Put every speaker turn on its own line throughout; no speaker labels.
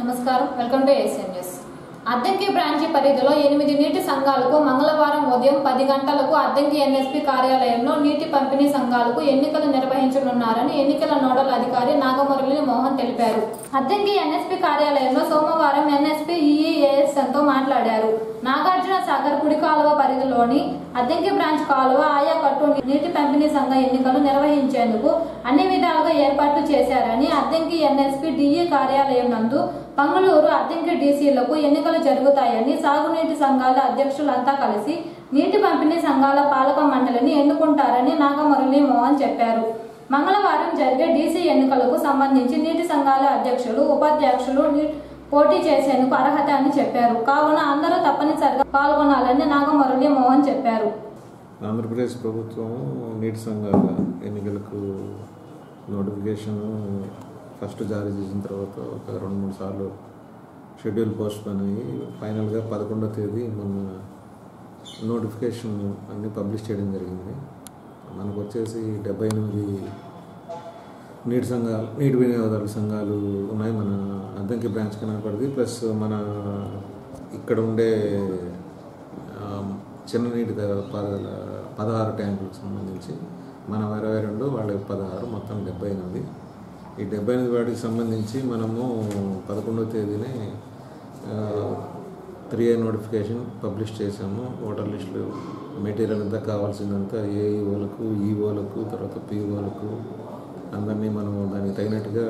నమస్కారం, welcome to Asian news. Addanki branch పరిధిలో 8 నీటి సంఘాలకు మంగళవారం ఉదయం 10 గంటలకు అద్దంకి ఎన్ఎస్పీ కార్యాలయంలో నీటి పంపిణీ సంఘాలకు ఎన్నికలు నిర్వహించనున్నారని ఎన్నికల నోడల్ అధికారి నాగమురళి మోహన్ తెలిపారు. అద్దంకి ఎన్ఎస్పీ కార్యాలయంలో సోమవారం ఎన్ఎస్పీ ఈఏఎస్తో మాట్లాడారు. నాగార్జున సాగర్ కుడి కాలువ పరిధిలోని అద్దంకి బ్రాంచ్ కాలువ ఆయాకట్టు నీటి పంపిణీ సంఘ ఎన్నికలు నిర్వహించేందుకు అన్ని విధాలుగా ఏర్పాట్లు చేశారని, అద్దంకి ఎన్ఎస్పీ డిఈ కార్యాలయం నందు పంగులూరు అద్దంకి డీసీలకు ఎన్నికలు జరుగుతాయని, సాగునీటి సంఘాల అధ్యక్షులంతా కలిసి నీటి పంపిణీ సంఘాల పాలక మండలిని ఎన్నుకుంటారని నాగమురళి మోహన్ చెప్పారు. మంగళవారం జరిగే డీసీ ఎన్నికలకు సంబంధించి నీటి సంఘాల అధ్యక్షులు, ఉపాధ్యక్షులు పోటీ చేసేందుకు అర్హత అని చెప్పారు. కావున అందరూ తప్పనిసరిగా పాల్గొనాలని నాగమురళి మోహన్ చెప్పారు.
ఆంధ్రప్రదేశ్ ప్రభుత్వం నీటి సంఘాల ఎన్నికలకు నోటిఫికేషన్ ఫస్ట్ జారీ చేసిన తర్వాత ఒక 2-3 సార్లు షెడ్యూల్ పోస్ట్పోన్ అయ్యి ఫైనల్గా 11వ తేదీ మొన్న నోటిఫికేషన్ అన్నీ పబ్లిష్ చేయడం జరిగింది. మనకు వచ్చేసి 78 నీటి వినియోగదారుల సంఘాలు ఉన్నాయి మన అద్దంకి బ్రాంచ్ కనపడింది. ప్లస్ మన ఇక్కడ ఉండే చిన్న నీటి 16 ట్యాంకులకు సంబంధించి మన 22, వాళ్ళకి 16, మొత్తం 78. ఈ 78 వాటికి సంబంధించి మనము 11వ తేదీనే 3A నోటిఫికేషన్ పబ్లిష్ చేసాము. ఓటర్ లిస్టులు మెటీరియల్ అంతా కావాల్సిందంతా ఏఈఓలకు, ఈఓలకు, తర్వాత పిఓలకు అందరినీ మనము దానికి తగినట్టుగా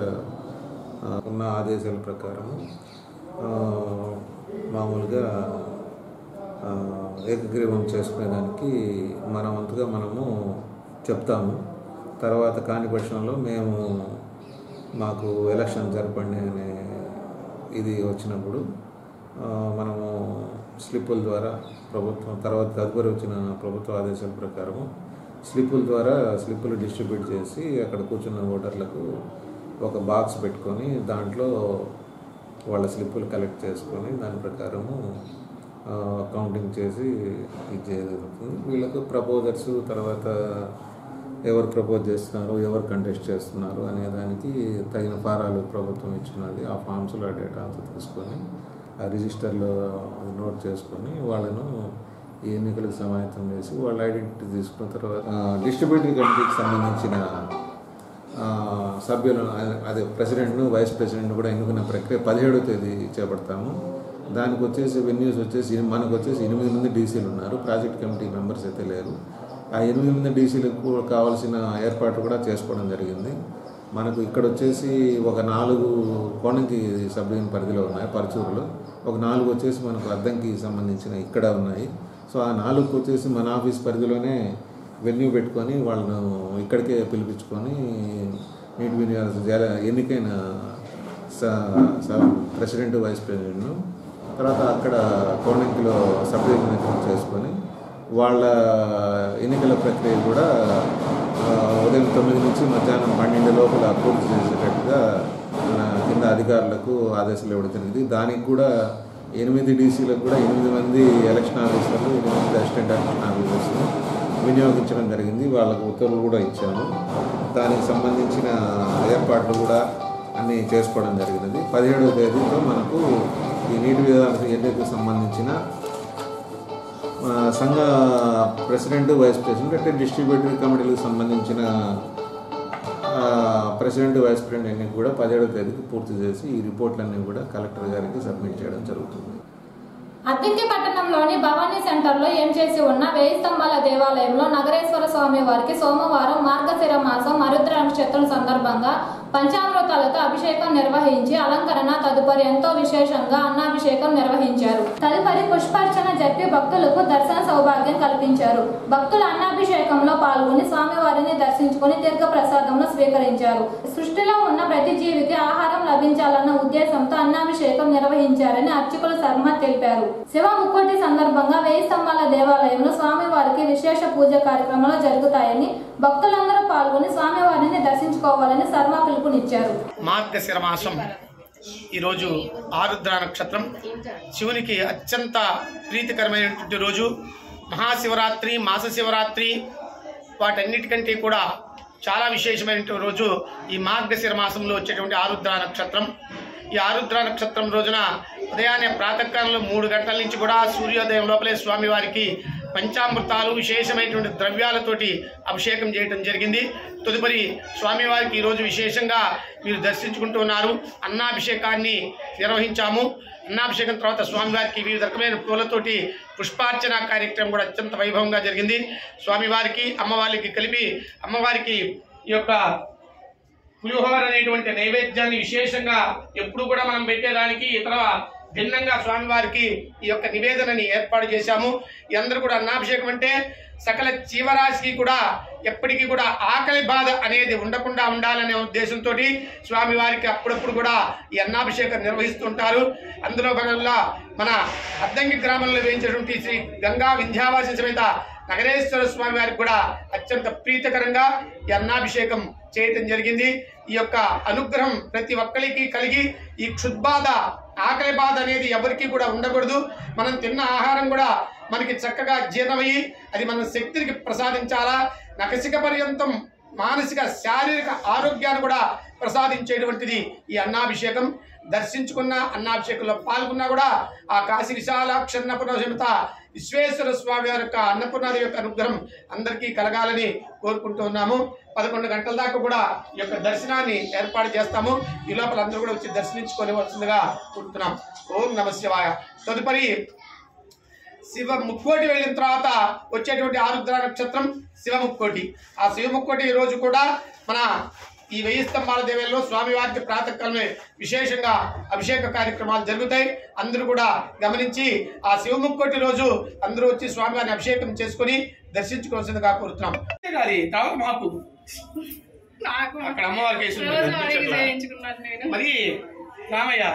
ఉన్న ఆదేశాల ప్రకారం మామూలుగా ఏకగ్రీవం చేసుకునేదానికి మన వంతుగా మనము చెప్తాము. తర్వాత కాని పక్షంలో మాకు ఎలక్షన్ జరపండి అనే ఇది వచ్చినప్పుడు మనము స్లిప్పుల ద్వారా ప్రభుత్వం తర్వాత తదుపరి వచ్చిన ప్రభుత్వ ఆదేశాల ప్రకారము స్లిప్పులు డిస్ట్రిబ్యూట్ చేసి అక్కడ కూర్చున్న ఓటర్లకు ఒక బాక్స్ పెట్టుకొని దాంట్లో వాళ్ళ స్లిప్పులు కలెక్ట్ చేసుకొని దాని ప్రకారము కౌంటింగ్ చేసి ఇది జరుగుతుంది. వీళ్ళకు ప్రపోజర్స్, తర్వాత ఎవరు ప్రపోజ్ చేస్తున్నారు, ఎవరు కంటెస్ట్ చేస్తున్నారు అనే దానికి తగిన ఫారాలు ప్రభుత్వం ఇచ్చినది. ఆ ఫామ్స్లో ఆ డేటా అంతా తీసుకొని ఆ రిజిస్టర్లో నోట్ చేసుకొని వాళ్ళను ఈ ఎన్నికలకు సమాయత్తం చేసి వాళ్ళ ఐడెంటిటీ తీసుకున్న తర్వాత డిస్ట్రిబ్యూటరీ కమిటీకి సంబంధించిన సభ్యులను, అదే ప్రెసిడెంట్ను, వైస్ ప్రెసిడెంట్ను కూడా ఎన్నుకున్న ప్రక్రియ 17వ తేదీ చేపడతాము. దానికి వచ్చేసి వెన్యూస్ వచ్చేసి మనకు వచ్చేసి 8 మంది డీసీలు ఉన్నారు. ప్రాజెక్ట్ కమిటీ మెంబర్స్ అయితే లేరు. ఆ 8 మంది డీసీలకు కావాల్సిన ఏర్పాట్లు కూడా చేసుకోవడం జరిగింది. మనకు ఇక్కడ వచ్చేసి ఒక 4 కోణంకి సబ్ డివిజన్ పరిధిలో ఉన్నాయి పరచూరులో, ఒక 4 వచ్చేసి మనకు అద్దంకి సంబంధించిన ఇక్కడ ఉన్నాయి. సో ఆ 4కు వచ్చేసి మన ఆఫీస్ పరిధిలోనే వెన్యూ పెట్టుకొని వాళ్ళను ఇక్కడికే పిలిపించుకొని నీటి వినియోగ ఎన్నికైన ప్రెసిడెంట్, వైస్ ప్రెసిడెంట్ను తర్వాత అక్కడ కోణంకిలో సబ్ డివిజన్ చేసుకొని వాళ్ళ ఎన్నికల ప్రక్రియ కూడా ఉదయం 9 నుంచి మధ్యాహ్నం 12 లోపల పూర్తి చేసేటట్టుగా మన కింద అధికారులకు ఆదేశాలు ఇవ్వడం జరిగింది. దానికి కూడా 8 డీసీలకు కూడా 8 మంది ఎలక్షన్ ఆఫీసర్లు, 8 మంది అసిస్టెంట్ ఎలక్షన్ ఆఫీసర్స్ను వినియోగించడం జరిగింది. వాళ్ళకు ఉత్తర్వులు కూడా ఇచ్చాము. దానికి సంబంధించిన ఏర్పాట్లు కూడా అన్నీ చేసుకోవడం జరిగినది. 17వ తేదీతో మనకు ఈ నీటి విధానాలకు ఎన్నికలకు సంబంధించిన సంఘ ప్రెసిడెంట్, వైస్ ప్రెసిడెంట్ అంటే డిస్ట్రిబ్యూటరీ కమిటీలకు సంబంధించిన ప్రెసిడెంట్, వైస్ ప్రెసిడెంట్ అన్ని కూడా 17వ తేదీకి పూర్తి చేసి ఈ రిపోర్ట్లన్నీ కూడా కలెక్టర్ గారికి సబ్మిట్ చేయడం జరుగుతుంది.
అద్దంకి పట్టణంలోని భవానీ సెంటర్లో ఏం చేసి ఉన్న 1000 స్తంభాల దేవాలయంలో నగరేశ్వర స్వామి వారికి సోమవారం మార్గశిర మాసం ఆరుద్ర నక్షత్రం సందర్భంగా పంచామృతాలతో అభిషేకం నిర్వహించి అలంకరణ తదుపరి ఎంతో విశేషంగా అన్నాభిషేకం నిర్వహించారు. తదుపరి పుష్పార్చన జరిపి భక్తులకు దర్శన సౌభాగ్యం కల్పించారు. భక్తులు అన్నాభిషేకంలో పాల్గొని స్వామివారిని దర్శించుకుని తీర్థ ప్రసాదంలో స్వీకరించారు. సృష్టిలో ఉన్న ప్రతి జీవికి ఆహారం లభించాలన్న ఉద్దేశంతో అన్నాభిషేకం నిర్వహించారని అర్చకులు శర్మ తెలిపారు. శివ ముక్కోటి సందర్భంగా 1000 స్తంభాల దేవాలయంలో స్వామివారికి విశేష పూజ కార్యక్రమాలు జరుగుతాయని భక్తులందరూ పాల్గొని స్వామివారిని దర్శించుకోవాలని శర్మ పిలుపునిచ్చారు.
మార్గశిర మాసం ఈరోజు ఆరుద్ర నక్షత్రం, శివునికి అత్యంత ప్రీతికరమైనటువంటి రోజు. మహాశివరాత్రి, మాస శివరాత్రి వాటన్నిటికంటే కూడా చాలా విశేషమైనటువంటి రోజు ఈ మార్గశిర మాసంలో వచ్చేటువంటి ఆరుద్ర నక్షత్రం. ఈ ఆరుద్ర నక్షత్రం రోజున ఉదయాన్నే ప్రాతకాలంలో 3 గంటల నుంచి కూడా సూర్యోదయం లోపలే స్వామివారికి పంచామృతాలు విశేషమైనటువంటి ద్రవ్యాలతోటి అభిషేకం చేయడం జరిగింది. తదుపరి స్వామివారికి ఈరోజు విశేషంగా మీరు దర్శించుకుంటూ ఉన్నారు. అన్నాభిషేకాన్ని నిర్వహించాము. అన్నాభిషేకం తర్వాత స్వామివారికి వివిధ రకమైన పూలతోటి పుష్పార్చన కార్యక్రమం కూడా అత్యంత వైభవంగా జరిగింది. స్వామివారికి అమ్మవారికి కలిపి అమ్మవారికి ఈ యొక్క పులిహోర అనేటువంటి నైవేద్యాన్ని విశేషంగా ఎప్పుడు కూడా మనం పెట్టేదానికి ఇతర భిన్నంగా స్వామివారికి ఈ యొక్క నివేదనని ఏర్పాటు చేశాము. ఈ అందరూ కూడా అన్నాభిషేకం అంటే సకల జీవరాశికి కూడా ఎప్పటికీ కూడా ఆకలి బాధ అనేది ఉండకుండా ఉండాలనే ఉద్దేశంతో స్వామివారికి అప్పుడప్పుడు కూడా ఈ అన్నాభిషేకం నిర్వహిస్తుంటారు. అందులో భాగంగా మన అద్దంకి గ్రామంలో వేయించినటువంటి శ్రీ గంగా వింధ్యావాసి సమేత నగరేశ్వర స్వామి వారికి కూడా అత్యంత ప్రీతికరంగా ఈ అన్నాభిషేకం చేయటం జరిగింది. ఈ యొక్క అనుగ్రహం ప్రతి ఒక్కరికి కలిగి ఈ క్షుద్బాధ ఆకలి బాధ అనేది ఎవరికి కూడా ఉండకూడదు. మనం తిన్న ఆహారం కూడా మనకి చక్కగా జీర్ణమయ్యి అది మన శక్తికి ప్రసాదించాలా. నఖశిఖ పర్యంతం మానసిక శారీరక ఆరోగ్యాన్ని కూడా ప్రసాదించేటువంటిది ఈ అన్నాభిషేకం. దర్శించుకున్న అన్నాభిషేకంలో పాల్గొన్నా కూడా ఆ కాశీ విశాలాక్ష అన్నపూర్ణ సమేత విశ్వేశ్వర స్వామి వారి యొక్క అన్నపూర్ణాదేవి యొక్క అనుగ్రహం అందరికీ కలగాలని కోరుకుంటూ ఉన్నాము. 11 గంటల దాకా కూడా ఈ యొక్క దర్శనాన్ని ఏర్పాటు చేస్తాము. ఈ లోపల అందరూ కూడా వచ్చి దర్శించుకొని వస్తుందిగా కోరుతున్నాం. ఓం నమః శివాయ. తదుపరి శివ ముక్కోటి వెళ్ళిన తర్వాత వచ్చేటువంటి ఆరుద్ర నక్షత్రం శివ ముక్కోటి. ఆ శివ ముక్కోటి రోజు కూడా మన ఈ 1000 స్తంభాల దేవాలయంలో స్వామివారికి ప్రాతకాలమే విశేషంగా అభిషేక కార్యక్రమాలు జరుగుతాయి. అందరూ కూడా గమనించి ఆ శివ ముక్కోటి రోజు అందరూ వచ్చి స్వామివారిని అభిషేకం చేసుకుని దర్శించుకోవాల్సిందిగా కోరుతున్నాం. మాకు అక్కడ అమ్మవారికి మరి రామయ్య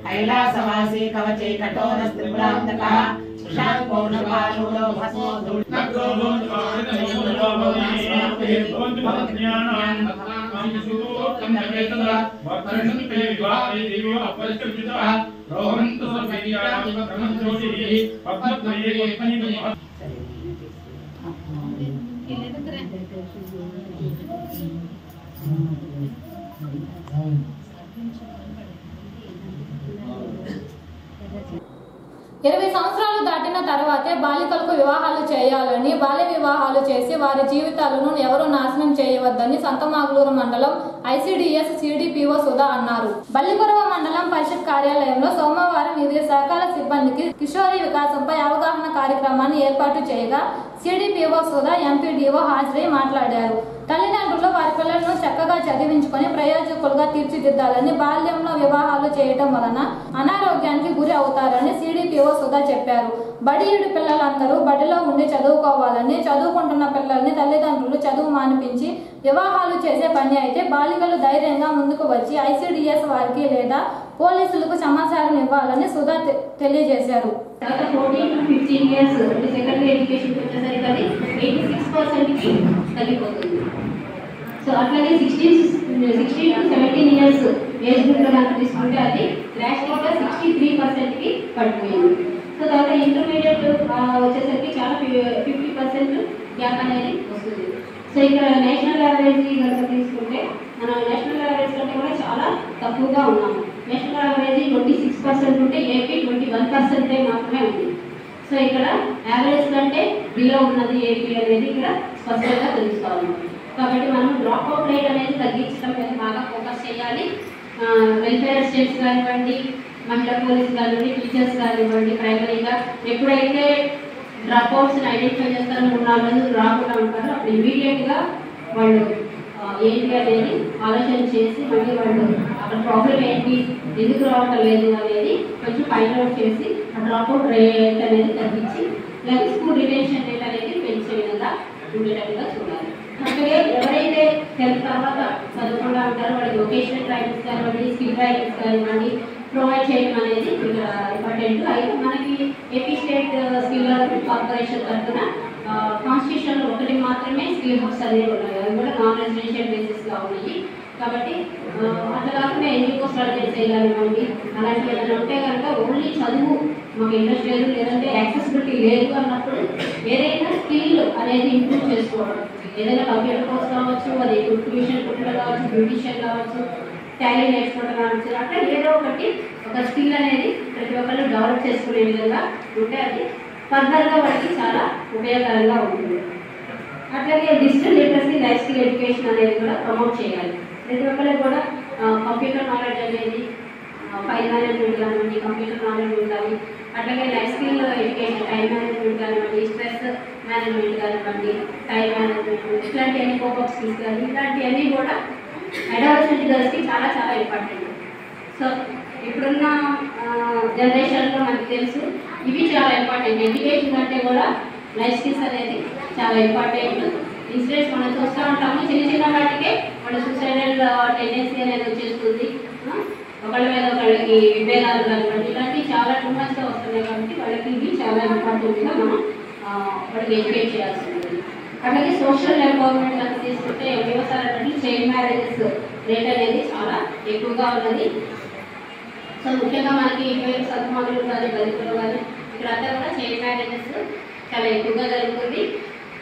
कैलासवासी कवचे कठोर स्त्रिपुरांतकः शांत पौर्णपालुलो भस्मो
ఇరవై సంవత్సరాలు దాటిన తర్వాతే బాలికలకు వివాహాలు చేయాలని, బాల్య వివాహాలు చేసి వారి జీవితాలను ఎవరూ నాశనం చేయవద్దని సంతమాగులూరు మండలం ఐసిడిఎస్ సిడిపిఓ సుధా అన్నారు. బల్లికొరవ మండలం పరిషత్ కార్యాలయంలో సోమవారం వివిధ శాఖల సిబ్బందికి కిషోరీ వికాసంపై అవగాహన కార్యక్రమాన్ని ఏర్పాటు చేయగా సిడిపిఓ సుధా ఎంపీడీఓ హాజరై మాట్లాడారు. తల్లిదండ్రులు వారి పిల్లలను చక్కగా చదివించుకొని ప్రయోజకులుగా తీర్చిదిద్దాలని, బాల్యంలో వివాహాలు చేయటం వలన అనారోగ్యానికి గురి అవుతారని సిడిపిఓ సుధా చెప్పారు. బడియేడు పిల్లలందరూ బడిలో ఉండి చదువుకోవాలని, చదువుకుంటున్న పిల్లల్ని తల్లిదండ్రులు చదువు మానిపించి వివాహాలు చేసే పని అయితే బాలికలు ధైర్యంగా ముందుకు వచ్చి ఐసిడిఎస్ వారికి లేదా పోలీసులకు సమాచారం ఇవ్వాలని సుధా తెలియజేశారు.
14 to 15 years సెకండరీ ఎడ్యుకేషన్ వచ్చేసరికి అది 86%కి తగ్గిపోతుంది. సో అట్లాగే 16 to 17 years ఏజ్ గ్రూప్లో కనుక తీసుకుంటే అది డ్రాస్టిక్గా 63%కి పడిపోయింది. సో తర్వాత ఇంటర్మీడియట్ వచ్చేసరికి చాలా 50% గ్యాప్ అనేది వస్తుంది. సో ఇక్కడ నేషనల్ యావరేజ్ కనుక తీసుకుంటే మనం నేషనల్ యావరేజ్ కంటే కూడా చాలా తక్కువగా ఉన్నాము. నేషనల్ యావరేజ్ 26% ఉంటే ఏపీ 21% మాత్రమే ఉంది. సో ఇక్కడ యావరేజ్ కంటే బిలో ఉన్నది ఏపీ అనేది ఇక్కడ స్పష్టంగా తెలుసుకోవాలి. కాబట్టి మనం డ్రాప్అవుట్ రేట్ అనేది తగ్గించడం మీద బాగా ఫోకస్ చేయాలి. వెల్ఫేర్ స్టేట్స్ కానివ్వండి, మహిళా పోలీస్ కానివ్వండి, టీచర్స్ కానివ్వండి, ప్రైమరీగా ఎప్పుడైతే డ్రాప్అవుట్స్ని ఐడెంటిఫై చేస్తారో 3-4 రోజులు రాకుండా ఉంటారో అప్పుడు ఇమీడియట్గా వాళ్ళు ఏంటి అనేది ఆలోచన చేసి మళ్ళీ వాళ్ళు అక్కడ ప్రాబ్లం ఏంటి, ఎందుకు రావటం లేదు అనేది కొంచెం ఫైండ్ అవుట్ చేసి ఆ డ్రాప్అవుట్ రేట్ అనేది తగ్గించి లేదా స్కూల్ రిటెన్షన్ రేట్ అనేది పెంచే విధంగా ఉండేటట్టుగా చూడాలి. అలాగే ఎవరైతే 10th తర్వాత చదవకుండా ఉంటారో వాళ్ళకి వొకేషనల్ ట్రైనింగ్స్ కానివ్వండి, స్కిల్ ట్రైనింగ్స్ కానివ్వండి ప్రొవైడ్ చేయడం అనేది ఇక్కడ ఇంపార్టెంట్. అయితే మనకి AP state skill development corporation తరఫున కాన్స్టిట్యూషన్లో ఒకటి మాత్రమే స్కిల్ హబ్స్ అనేవి ఉన్నాయి. అవి కూడా నాన్ రెసిడెన్షియల్ బేసిస్గా ఉన్నాయి. కాబట్టి అట్లా కాకుండా ఎన్జిఓ స్ట్రాటజీస్ చేయగలమండి. అలాంటివి ఏదైనా ఉంటే కనుక ఓన్లీ చదువు మాకు ఇంట్రెస్ట్ లేదు, లేదంటే యాక్సెసిబిలిటీ లేదు అన్నప్పుడు ఏదైనా స్కిల్ అనేది ఇంప్రూవ్ చేసుకోవడం, ఏదైనా కంప్యూటర్ కోర్స్ కావచ్చు, అది ట్యూషన్ కుట్టడం కావచ్చు, బ్యూటిషియన్ కావచ్చు, టాలీ నేర్చుకోవడం కావచ్చు, అట్లా ఏదో ఒకటి ఒక స్కిల్ అనేది ప్రతి ఒక్కరు డెవలప్ చేసుకునే విధంగా ఉంటే అది ఫర్దర్గా వాళ్ళకి చాలా ఉపయోగకరంగా ఉంటుంది. అట్లాగే digital literacy, life skill education అనేది కూడా ప్రమోట్ చేయాలి. ప్రతి ఒక్కరికి కూడా కంప్యూటర్ నాలెడ్జ్ అనేది ఫైల్ మేనేజ్మెంట్ కానివ్వండి, కంప్యూటర్ నాలెడ్జ్ ఉండాలి. అట్లాగే life skill education, time management కానివ్వండి, స్ట్రెస్ మేనేజ్మెంట్ కానివ్వండి, టైం మేనేజ్మెంట్, ఇట్లాంటి కోపప్ స్కిల్స్ కానీ ఇట్లాంటివన్నీ కూడా అడాలసెంట్ గర్ల్స్కి చాలా చాలా ఇంపార్టెంట్. సో ఇప్పుడున్న జనరేషన్లో మనకు తెలుసు ఇవి చాలా ఇంపార్టెంట్. ఎడ్యుకేషన్ అంటే కూడా లైఫ్ స్కిల్స్ అనేది చాలా ఇంపార్టెంట్. ఇన్సిడెంట్స్ మనం చూస్తూ ఉంటాము, చిన్న చిన్న వాటికే వాళ్ళ సూసైడల్ టెండెన్సీ అనేది వచ్చేస్తుంది. ఒకళ్ళ మీద ఒకళ్ళకి విభేదాలు కానివ్వండి ఇలాంటివి చాలా టూ మచ్గా వస్తున్నాయి. కాబట్టి వాళ్ళకి ఇవి చాలా ఇంపార్టెంట్గా మనం వాళ్ళకి ఎడ్యుకేట్ చేయాల్సి ఉంటుంది. అట్లాగే సోషల్ ఎంపవర్మెంట్ అని తీసుకుంటే వ్యవసాయ చైల్డ్ మ్యారేజెస్ రేట్ అనేది చాలా ఎక్కువగా ఉన్నది. సో ముఖ్యంగా మనకి సత్మానులు కానీ దళితులు కానీ ఇక్కడ అంతా కూడా చైల్డ్ మ్యారేజెస్ చాలా ఎక్కువగా జరుగుతుంది.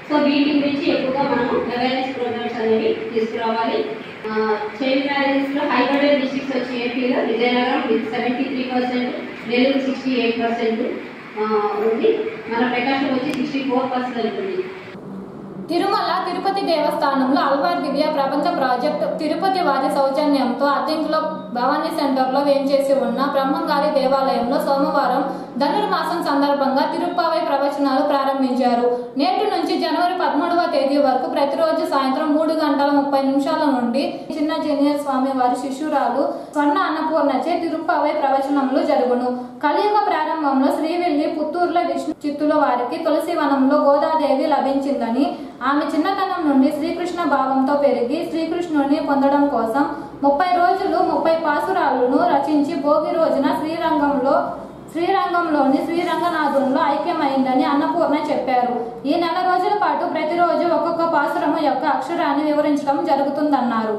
సో వీటి గురించి ఎక్కువగా మనం అవేర్నెస్ ప్రోగ్రామ్స్ అనేవి తీసుకురావాలి. చైల్డ్ మ్యారేజెస్లో హైబర్డెడ్ డిస్ట్రిక్ట్స్ వచ్చి ఏపీలో విజయనగరం 73%, నెల్లూరు 68% ఉంది. మన ప్రకాశం వచ్చి 64% ఉంది.
తిరుమల తిరుపతి దేవస్థానంలో అల్వార్ దివ్య ప్రబంధ ప్రాజెక్ట్ తిరుపతి వారి సౌజన్యంతో అద్దెంకులో భవానీ సెంటర్లో వేంచేసి ఉన్న బ్రహ్మంగారి దేవాలయంలో సోమవారం ధనుర్మాసం సందర్భంగా తిరుప్పావై ప్రవచనాలు ప్రారంభించారు. నేటి నుంచి జనవరి 13వ తేదీ వరకు ప్రతిరోజు సాయంత్రం 3:30 నుండి చిన్న జనీయ స్వామి వారి శిష్యురాలు స్వర్ణ అన్నపూర్ణచే తిరుప్పావై ప్రవచనములు జరుగును. కలియుగ ప్రారంభంలో శ్రీవిల్లి పుత్తూరుల విష్ణు చిత్తుల వారికి తులసివనంలో గోదాదేవి లభించిందని, ఆమె చిన్నతనం నుండి శ్రీకృష్ణ భావంతో పెరిగి శ్రీకృష్ణుని పొందడం కోసం 30 రోజులు 30 పాసురాలను రచించి భోగి రోజున శ్రీరంగంలోని శ్రీరంగనాథుల్లో ఐక్యమైందని అన్నపూర్ణ చెప్పారు. ఈ నెల రోజుల పాటు ప్రతిరోజు ఒక్కొక్క పాసురము యొక్క అక్షరాన్ని వివరించడం జరుగుతుందన్నారు.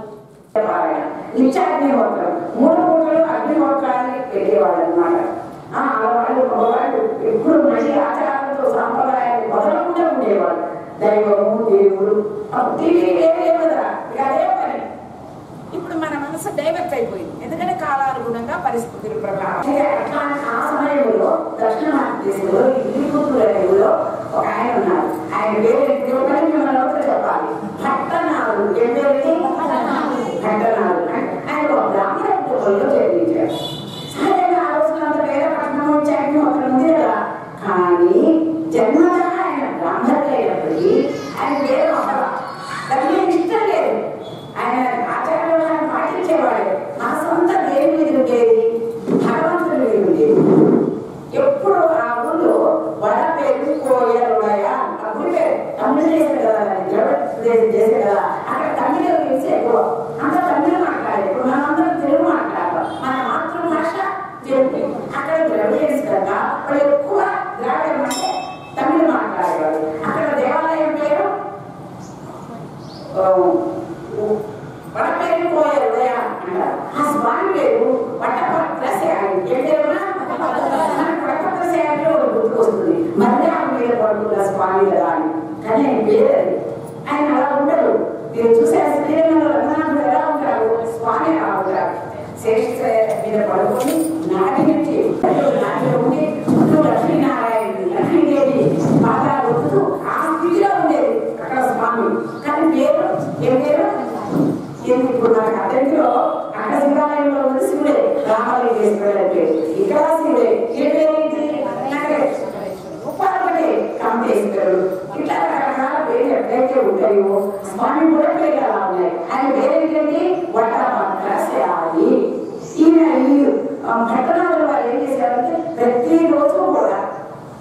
ఎప్పుడు మంచి ఆచారాలతో సాంప్రదాయాలు మొదలకుండా ఉండేవాడు. దైవము దేవుడు అదే పని. ఇప్పుడు మన మనసు డైవర్ట్ అయిపోయింది. ఎందుకంటే కాలానుగుణంగా పరిస్థితుల ప్రకారం ఆ సమయంలో దక్షిణ భారతదేశంలో ఇల్లు ఒక ఆయన ఉన్నారు. ఆయన పేరు చెప్పాలి, భట్టనాడు. భట్టనాడు ఆయన ఒక బ్రాహ్మణ కుటుంబంలో జన్మించారు. సహజంగా ఆ రోజులంత వేరే పట్టణం వచ్చాయని అక్కడ ఉంది కదా. కానీ జన్మత ఆయన బ్రాహ్మణులు అయినప్పటికీ ఆయన వేరే దానికి ఇష్టం లేదు. ఆయన ఆచారాలను పాటించేవాడు. నా సొంత దేవి మీద ఉండేది, భగవంతుడి మీద ఉండేది. ఎప్పుడు ఆ ఊళ్ళో ఉద్దేశం చేసే కదా అక్కడ తమిళ వేసి ఎక్కువ అంత తమిళ మాట్లాడారు. ఇప్పుడు మనందరం తెలుగు మాట్లాడతాం, మన మాతృభాష తెలుగు. అక్కడ ద్రవిడియన్స్ కదా వాళ్ళు ఎక్కువ ద్రావిడం అంటే తమిళ మాట్లాడేవారు. అక్కడ దేవాలయం పేరు వడపేరు పోయే ఉదయం అంటారు. ఆ స్వామి పేరు వట్టభద్రశాయి. ఏ పేరునా వట్టభద్రశాయిలో గుర్తుకొస్తుంది. మధ్యాహ్నం మీద పడుతున్న స్వామి కదా అని. కానీ ఆయన పేరు అది. ఆయన అలా ఉండరు. మీరు చూసే శ్రీరంగంలో రంగనాథుడు ఎలా ఉంటారు, స్వామి అలా ఉంటారు. శేష మీద పడుకొని నాటి నుంచి నాటిలో ఉండి చుట్టూ లక్ష్మీదేవి పాదాలు వస్తుతూ ఆ స్థితిలో ఉండేది అక్కడ స్వామి. కానీ పేరు ఏం పేరు? ఇప్పుడు మనకు అతనిలో అక్కడ శివాలయంలో ఉంది శివుడే, రామలింగేశ్వరుడు అంటే ఇక్కడ శివుడే. ఏ పేరేంటి? ఉప్పాలపల్లి కాంతేశ్వరుడు. ఇట్లా రకరకాల పేర్లు ఎక్కడైతే ఉంటాయో స్వామి కూడా పేర్లు అలా ఉన్నాయి. ఆయన పేరేంటండి? వట్టభద్రశాయి. ఈయన ఈ పట్టణాల వారు ఏం చేశారంటే ప్రతిరోజు కూడా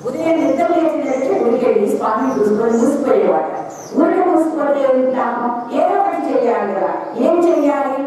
ఉదయం నిద్ర లేచినట్టు ఉడికెళ్ళి స్వామిని చూసుకొని మూసిపోయేవాట. ఊరికి మూసుకుంటే ఉంటాము, ఏదో ఒకటి చెయ్యాలి కదా. ఏం చెయ్యాలి?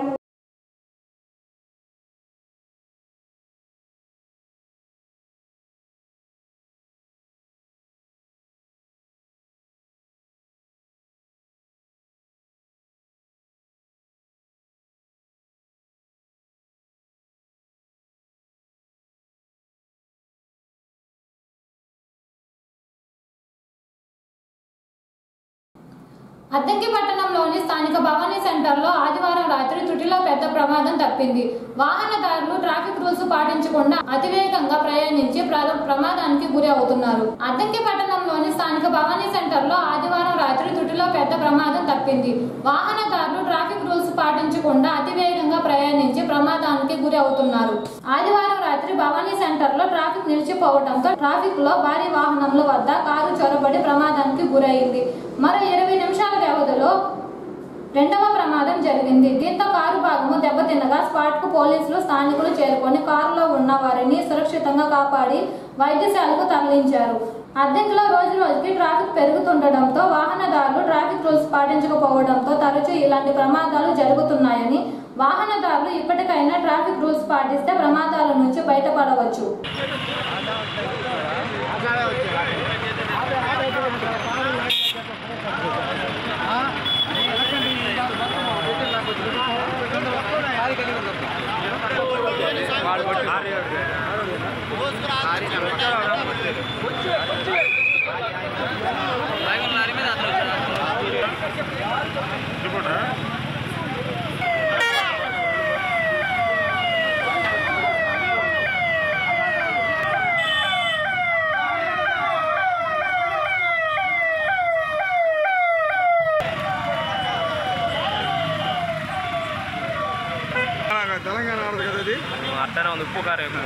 అద్దంకి పట్టణంలోని స్థానిక భవానీ సెంటర్లో ఆదివారం రాత్రి త్రుటిలో పెద్ద ప్రమాదం తప్పింది. వాహనదారులు ట్రాఫిక్ రూల్స్ పాటించకుండా అతివేగంగా ప్రయాణించి ప్రమాదానికి గురి అవుతున్నారు. అద్దంకి పట్టణంలోని స్థానిక భవానీ సెంటర్లో ఆదివారం రాత్రి త్రుటిలో పెద్ద ప్రమాదం తప్పింది. వాహనదారులు ట్రాఫిక్ రూల్స్ పాటించకుండా అతివేగంగా ప్రయాణించి ప్రమాదానికి గురి అవుతున్నారు. ఆదివారం రాత్రి భవానీ సెంటర్లో ట్రాఫిక్ నిలిచిపోవడంతో ట్రాఫిక్ లో భారీ వాహనముల వద్ద కారు చొరబడి ప్రమాదానికి గురైంది. మరో 20 నిమిషాల వ్యవధిలో రెండవ ప్రమాదం జరిగింది. దీంతో కారు భాగము దెబ్బతిన్నగా స్పాట్ కు పోలీసులు స్థానికులు చేరుకొని కారులో ఉన్న వారిని సురక్షితంగా కాపాడి వైద్యశాలకు తరలించారు. అద్దెంకిలో రోజు రోజుకి ట్రాఫిక్ పెరుగుతుండటంతో వాహనదారులు ట్రాఫిక్ రూల్స్ పాటించకపోవడంతో తరచూ ఇలాంటి ప్రమాదాలు జరుగుతున్నాయని, వాహనదారులు ఇప్పటికైనా ట్రాఫిక్ రూల్స్ పాటిస్తే ప్రమాదాల నుంచి బయటపడవచ్చు.
తెలంగాణ ఆడదు కదా అది అట్టనే ఉంది ఉప్పు కారం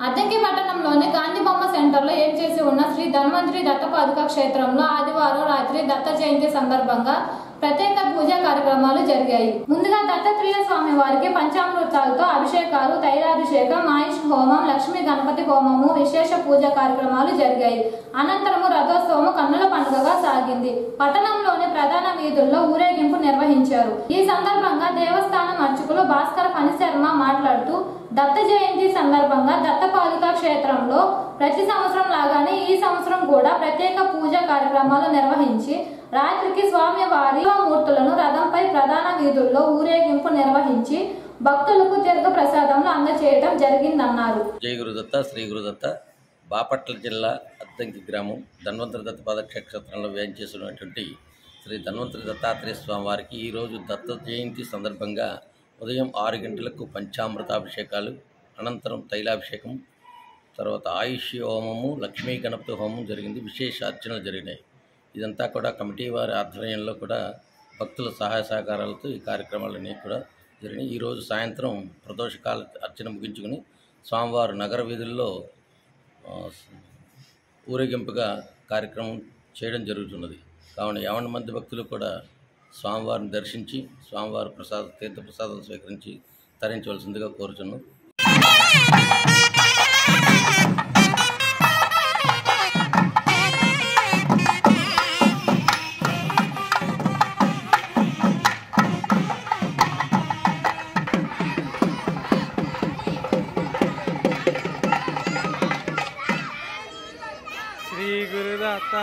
అద్దంకి పట్టణంలోని గాంధీ బొమ్మ సెంటర్లో ఏం చేసి ఉన్న శ్రీ ధన్వంతరి దత్తపాదుక క్షేత్రంలో ఆదివారం రాత్రి దత్త జయంతి సందర్భంగా ప్రత్యేక పూజా కార్యక్రమాలు జరిగాయి. ముందుగా దత్తాత్రేయ స్వామి వారికి పంచామృతాలతో అభిషేకాలు, తైలాభిషేకం, ఆయుష్ హోమం, లక్ష్మీ గణపతి హోమము, విశేష పూజా కార్యక్రమాలు జరిగాయి. అనంతరము రథోత్సవం కన్నుల పండుగగా సాగింది. పట్టణంలోని ప్రధాన వీధుల్లో ఊరేగింపు నిర్వహించారు. ఈ సందర్భంగా దేవస్థానం అర్చకులు భాస్కర్ ఫణిశర్మ మాట్లాడుతూ దత్త జయంతి సందర్భంగా దత్తపాదుక క్షేత్రంలో ప్రతి సంవత్సరం లాగానే ఈ సంవత్సరం కూడా ప్రత్యేక పూజా కార్యక్రమాలు నిర్వహించి రాత్రికి స్వామి వారి మూర్తులను రథంపై ప్రధాన వీధుల్లో ఊరేగింపు నిర్వహించి భక్తులకు తీర్థ ప్రసాదంలో అందజేయడం జరిగిందన్నారు.
జై గురుదత్త, శ్రీ గురుదత్త. బాపట్ల జిల్లా అద్దంకి గ్రామం ధన్వంతరి దత్తపాద క్షేత్రంలో వేయించేసినటువంటి శ్రీ ధన్వంతరి దత్తాత్రేయ స్వామి వారికి ఈరోజు దత్త జయంతి సందర్భంగా ఉదయం 6 గంటలకు పంచామృతాభిషేకాలు, అనంతరం తైలాభిషేకం తర్వాత ఆయుష్ హోమము, లక్ష్మీ గణపతి హోమం జరిగింది. విశేష అర్చనలు జరిగినాయి. ఇదంతా కూడా కమిటీ వారి ఆధ్వర్యంలో కూడా భక్తుల సహాయ సహకారాలతో ఈ కార్యక్రమాలన్నీ కూడా జరిగినాయి. ఈరోజు సాయంత్రం ప్రదోషకాల అర్చన ముగించుకుని స్వామివారు నగర వీధుల్లో ఊరేగింపుగా కార్యక్రమం చేయడం జరుగుతున్నది. కావున 50 మంది భక్తులు కూడా స్వామివారిని దర్శించి స్వామివారి తీర్థప్రసాదాలు స్వీకరించి తరించవలసిందిగా కోరుచున్నాం.
శ్రీ గురుదత్త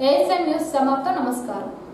ASN న్యూస్ సమాప్తం. నమస్కారం.